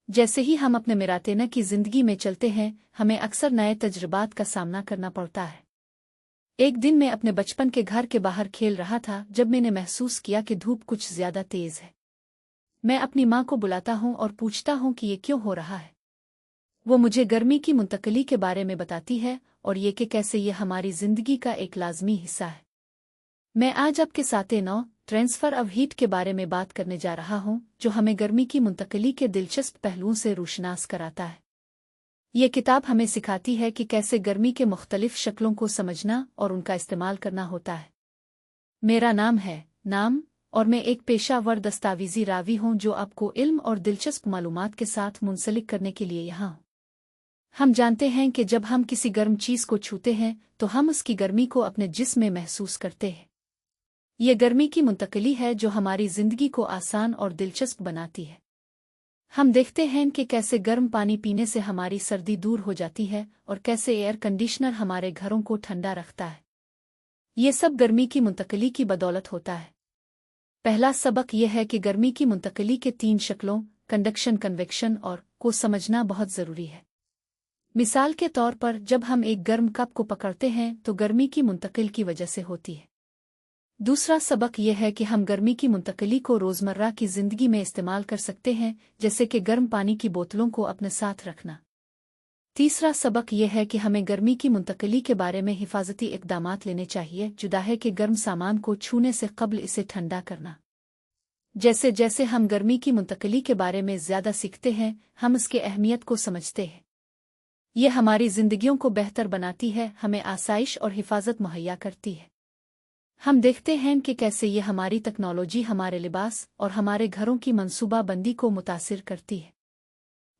जैसे ही हम अपने मेरातेना की जिंदगी में चलते हैं, हमें अक्सर नए तजुर्बात का सामना करना पड़ता है। एक दिन मैं अपने बचपन के घर के बाहर खेल रहा था जब मैंने महसूस किया कि धूप कुछ ज्यादा तेज है। मैं अपनी माँ को बुलाता हूँ और पूछता हूँ कि ये क्यों हो रहा है। वो मुझे गर्मी की मुंतकली के बारे में बताती है और ये कि कैसे ये हमारी जिंदगी का एक लाजमी हिस्सा है। मैं आज आपके साथ नौ ट्रांसफर ऑफ हीट के बारे में बात करने जा रहा हूँ, जो हमें गर्मी की मुंतकली के दिलचस्प पहलुओं से रोशनास कराता है। ये किताब हमें सिखाती है कि कैसे गर्मी के मुख्तलिफ शक्लों को समझना और उनका इस्तेमाल करना होता है। मेरा नाम है नाम और मैं एक पेशावर दस्तावेजी रावी हूँ जो आपको इल्म और दिलचस्प मालूमात के साथ मुंसलिक करने के लिए यहाँ हूँ। हम जानते हैं कि जब हम किसी गर्म चीज़ को छूते हैं तो हम उसकी गर्मी को अपने जिस्म में महसूस करते हैं। ये गर्मी की मुंतकली है जो हमारी जिंदगी को आसान और दिलचस्प बनाती है। हम देखते हैं कि कैसे गर्म पानी पीने से हमारी सर्दी दूर हो जाती है और कैसे एयर कंडीशनर हमारे घरों को ठंडा रखता है। ये सब गर्मी की मुंतकली की बदौलत होता है। पहला सबक यह है कि गर्मी की मुंतकली के 3 शक्लों कंडक्शन, कन्वेक्शन और को समझना बहुत ज़रूरी है। मिसाल के तौर पर जब हम एक गर्म कप को पकड़ते हैं तो गर्मी की मुंतकिल की वजह से होती है। दूसरा सबक यह है कि हम गर्मी की मुंतकली को रोज़मर्रा की ज़िंदगी में इस्तेमाल कर सकते हैं, जैसे कि गर्म पानी की बोतलों को अपने साथ रखना। तीसरा सबक यह है कि हमें गर्मी की मुंतकली के बारे में हिफाजती इक़दामात लेने चाहिए, जुदा है कि गर्म सामान को छूने से कब्ल इसे ठंडा करना। जैसे जैसे हम गर्मी की मुंतकली के बारे में ज़्यादा सीखते हैं, हम इसके अहमियत को समझते हैं। यह हमारी ज़िंदगियों को बेहतर बनाती है, हमें आसाइश और हिफाजत मुहैया करती है। हम देखते हैं कि कैसे ये हमारी टेक्नोलॉजी हमारे लिबास और हमारे घरों की मंसूबाबंदी को मुतासिर करती है।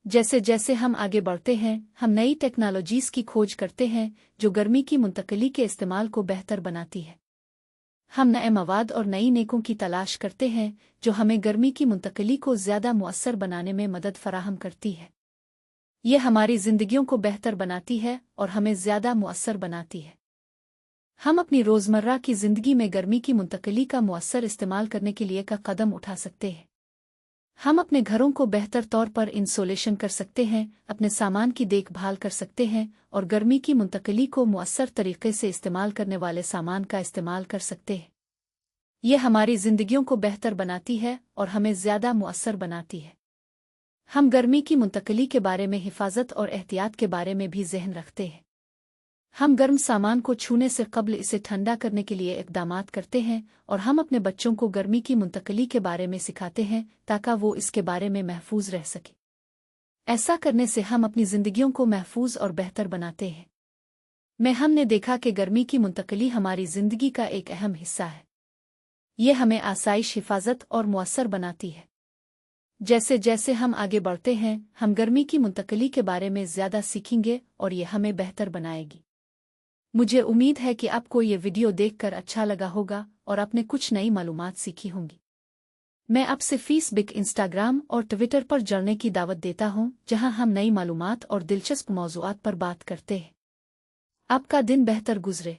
जैसे जैसे हम आगे बढ़ते हैं, हम नई टेक्नोलॉजीज़ की खोज करते हैं जो गर्मी की मुंतकली के इस्तेमाल को बेहतर बनाती है। हम नए मवाद और नई नेकों की तलाश करते हैं जो हमें गर्मी की मुंतकली को ज़्यादा मुअस्सर बनाने में मदद फराहम करती है। ये हमारी ज़िंदगियों को बेहतर बनाती है और हमें ज़्यादा मुअस्सर बनाती है। हम अपनी रोज़मर्रा की ज़िंदगी में गर्मी की मुंतकली का मुअस्सर इस्तेमाल करने के लिए का कदम उठा सकते हैं। हम अपने घरों को बेहतर तौर पर इंसोलेशन कर सकते हैं, अपने सामान की देखभाल कर सकते हैं और गर्मी की मुंतकली को मुअस्सर तरीके से इस्तेमाल करने वाले सामान का इस्तेमाल कर सकते हैं। ये हमारी ज़िंदगियों को बेहतर बनाती है और हमें ज़्यादा मुअस्सर बनाती है। हम गर्मी की मुंतकली के बारे में हिफाजत और एहतियात के बारे में भी ज़हन रखते हैं। हम गर्म सामान को छूने से कब्ल इसे ठंडा करने के लिए इक़दामात करते हैं और हम अपने बच्चों को गर्मी की मुंतकली के बारे में सिखाते हैं ताकि वो इसके बारे में महफूज रह सके। ऐसा करने से हम अपनी ज़िंदगियों को महफूज और बेहतर बनाते हैं। हमने देखा कि गर्मी की मुंतकली हमारी ज़िंदगी का एक अहम हिस्सा है। ये हमें आसाइश, हिफाजत और मुअस्सर बनाती है। जैसे जैसे हम आगे बढ़ते हैं, हम गर्मी की मुंतकली के बारे में ज़्यादा सीखेंगे और ये हमें बेहतर बनाएगी। मुझे उम्मीद है कि आपको ये वीडियो देखकर अच्छा लगा होगा और आपने कुछ नई मालूमात सीखी होंगी। मैं आपसे फेसबुक, इंस्टाग्राम और ट्विटर पर जुड़ने की दावत देता हूँ, जहाँ हम नई मालूमात और दिलचस्प मौज़ूआत पर बात करते हैं। आपका दिन बेहतर गुजरे।